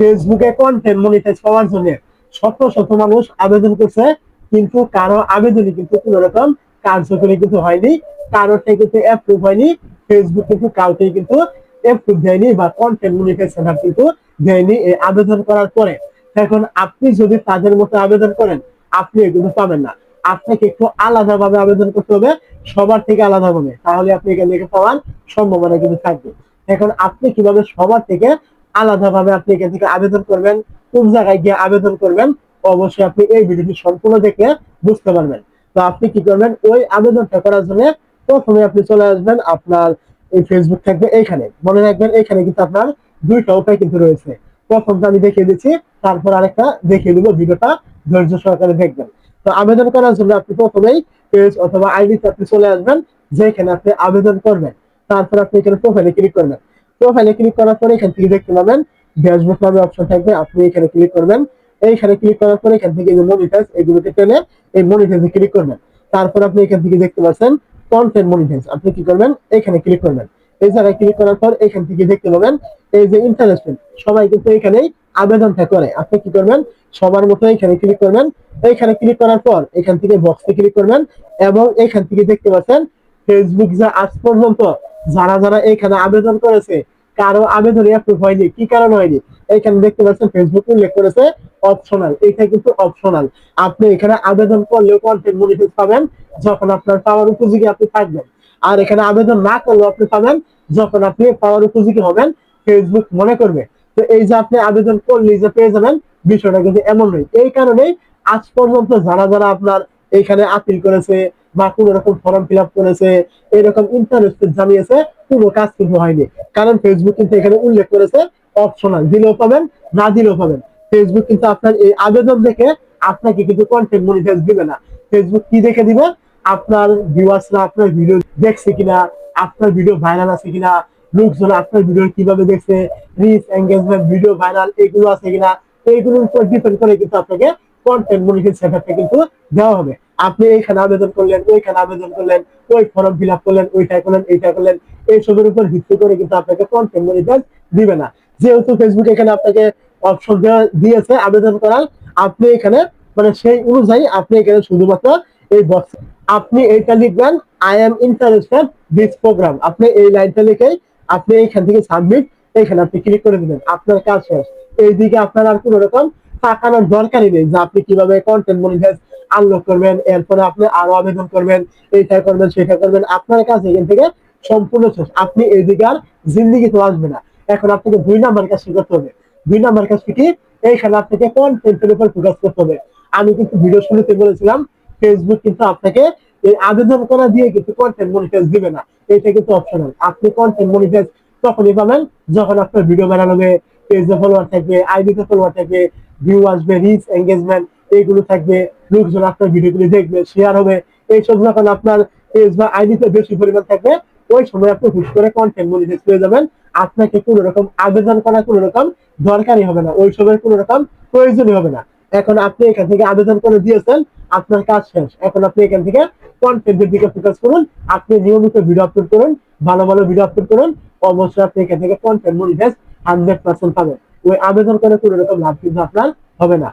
ফেসবুকে content monetize পাওয়ার জন্য শত শত মানুষ আবেদন করছে, কিন্তু কারো আবেদনই কিন্তু কোন রকম কার্যকরী কিন্তু হয়নি, কারোর থেকে কিন্তু অ্যাপ্রুভ হয়নি। ফেসবুক কিন্তু কাউকে কিন্তু অ্যাপ্রুভ দেয়নি বা কন্টেন্ট মনিটাইজেশন কিন্তু দেয়নি এই আবেদন করার পরে। এখন আপনি যদি তাদের মতো আবেদন করেন, আপনি এগুলো পাবেন না। আপনাকে একটু আলাদাভাবে আবেদন করতে হবে, সবার থেকে আলাদাভাবে, তাহলে আপনি এখান থেকে পাওয়ার সম্ভাবনা কিন্তু থাকবে। এখন আপনি কিভাবে সবার থেকে আলাদাভাবে আপনি এখান থেকে আবেদন করবেন, কোন জায়গায় গিয়ে আবেদন করবেন, অবশ্যই আপনি এই ভিডিওটি সম্পূর্ণ দেখে বুঝতে পারবেন। তো আপনি কি করবেন, ওই আবেদনটা করার জন্য প্রথমে আপনি চলে আসবেন, আপনার এই ফেসবুক থাকবে এইখানে, মনে রাখবেন এখানে কিন্তু আপনার দুইটা উপায় কিন্তু রয়েছে। প্রথমটা আমি দেখিয়ে দিচ্ছি, তারপর আরেকটা দেখিয়ে দিব, ভিডিওটা ধৈর্য সহকারে দেখবেন। তো আবেদন করার জন্য আপনি প্রথমেই পেজ অথবা আইডিতে আপনি চলে আসবেন, যেখানে আপনি আবেদন করবেন। তারপর আপনি এখানে প্রোফাইলে ক্লিক করবেন। প্রোফাইলে ক্লিক করার পরে এখান থেকে দেখতে পাবেন ড্যাশবোর্ড নামে অপশন থাকবে, আপনি এখানে ক্লিক করবেন। এইখানে ক্লিক করার পরে এখান থেকে যে মনিটাইজ, এগুলোকে টেনে এই মনিটাইজে ক্লিক করবেন। তারপর আপনি এখান থেকে দেখতে পাচ্ছেন কন্টেন্ট মনিটাইজ, আপনি কি করবেন, এখানে ক্লিক করবেন। এই জায়গায় ক্লিক করার পর এখান থেকে দেখতে পাবেন এই যে ইন্টারেস্টেড, সবাই কিন্তু এখানেই আবেদনটা করে। আপনি কি করবেন, সবার মতো এখানে ক্লিক করবেন। এইখানে ক্লিক করার পর এখান থেকে বক্সে ক্লিক করবেন, এবং এখান থেকে দেখতে পাচ্ছেন ফেসবুক যা আজ পর্যন্ত যারা যারা এখানে আবেদন করেছে, কারো আবেদন অ্যাপ্রুভ হয়নি, কি কারণ হয়নি, এখানে দেখতে পাচ্ছেন ফেসবুক উল্লেখ করেছে অপশনাল। এটা কিন্তু অপশনাল, আপনি এখানে আবেদন করলেও কন্টেন্ট মনিটাইজ পাবেন যখন আপনার পাওয়ার উপযোগী আপনি থাকবেন। আর এখানে আবেদন না করলেও আপনি পাবেন যখন আপনি পাওয়ার উপযোগী হবেন, ফেসবুক মনে করবে। তো এই যে আপনি আবেদন করলেই যে পেয়ে যাবেন, বিষয়টা কিন্তু এমন নয়। এই কারণেই আজ পর্যন্ত যারা যারা আপনার এখানে আপিল করেছে বা কোন রকম ফর্ম ফিল আপ করেছে, এরকম ইন্টারেস্টেড জানিয়েছে, কোনো কাজ কিন্তু হয়নি। কারণ ফেসবুক কিন্তু এখানে উল্লেখ করেছে অপশনাল, দিলেও পাবেন, না দিলেও পাবেন। ফেসবুক কিন্তু আপনার এই আবেদন দেখে আপনাকে কিন্তু কন্টেন্ট মনিটাইজ দিবে না। ফেসবুক কি দেখে দিবে, আপনার ভিউয়ার্সরা আপনার ভিডিও দেখছে কিনা, আপনার ভিডিও ভাইরাল আছে কিনা, লোকজন আপনার ভিডিও কিভাবে দেখছে, রিচ এঙ্গেজমেন্ট, ভিডিও ভাইরাল এগুলো আছে কিনা, এইগুলোর উপর ডিপেন্ড করে কিন্তু আপনাকে কন্টেন্ট মনিটাইজ সেটআপটা কিন্তু দেওয়া হবে। আপনি এইখানে আবেদন করলেন, ওইখানে আবেদন করলেন, ওই ফর্ম ফিল আপ করলেন, ওইটা করলেন, এইটা করলেন, এইসবের উপর ভিত্তি করে কিন্তু আপনাকে কন্টেন্ট মনিটাইজ দিবে না। যেহেতু ফেসবুক এখানে আপনাকে অপশন দিয়েছে আবেদন করার, আপনি এখানে মানে সেই অনুযায়ী আপনি এখানে শুধুমাত্র এই বক্স আপনি এইটা লিখবেন, I am interested this program, আপনি এই লাইনটা লিখে আপনি এখান থেকে সাবমিট, এখানে আপনি ক্লিক করে দিবেন, আপনার কাজ শেষ। এইদিকে আপনার আর কোন রকম তাকানোর দরকারই নেই যে আপনি কিভাবে কন্টেন্ট মনিটাইজ আনলক করবেন, এরপরে আপনি আরো আবেদন করবেন, এইটা করবেন, সেটা করবেন, আপনার কাজ এখান থেকে সম্পূর্ণ শেষ। আপনি এইদিকে আর জিন্দিগি তো আসবে না। এখন আপনাকে 2 নাম্বার কাজ করতে হবে। 2 নাম্বার কাজ কি, এইখানে আপনাকে কন্টেন্টের উপর ফোকাস করতে হবে। আমি কিন্তু ভিডিও শুরুতে বলেছিলাম ফেসবুক কিন্তু আপনাকে এই আবেদন করা দিয়ে কিন্তু কন্টেন্ট মনিটাইজ দিবে না, এটা কিন্তু অপশনাল। আপনি কন্টেন্ট মনিটাইজ তখনই পাবেন যখন আপনার ভিডিও ভাইরাল হবে, পেজে ফলোয়ার থাকবে, আইডিতে ফলোয়ার থাকবে, ভিউ আসবে, রিচ এঙ্গেজমেন্ট এইগুলো থাকবে, লোকজন আপনার ভিডিওগুলি দেখবে, শেয়ার হবে। এইসব যখন আপনার পেজ বা আইডিতে বেশি পরিমাণ থাকবে, ওই সময় আপনি হুট করে কন্টেন্ট মনিটাইজ পেয়ে যাবেন। আপনাকে কোন রকম আবেদন করা কোন রকম দরকারই হবে না, ওই সময় কোন রকম প্রয়োজনই হবে না। এখন আপনি এখান থেকে আবেদন করে দিয়েছেন, আপনার কাজ শেষ। এখন আপনি এখান থেকে কন্টেন্টের দিকে ফোকাস করুন, আপনি নিয়মিত ভিডিও আপলোড করুন, ভালো ভালো ভিডিও আপলোড করুন, অবশ্যই আপনি এখান থেকে কন্টেন্ট মনিটাইজ 100% পাবেন। ওই আবেদন করে কোন রকম লাভ কিন্তু আপনার হবে না।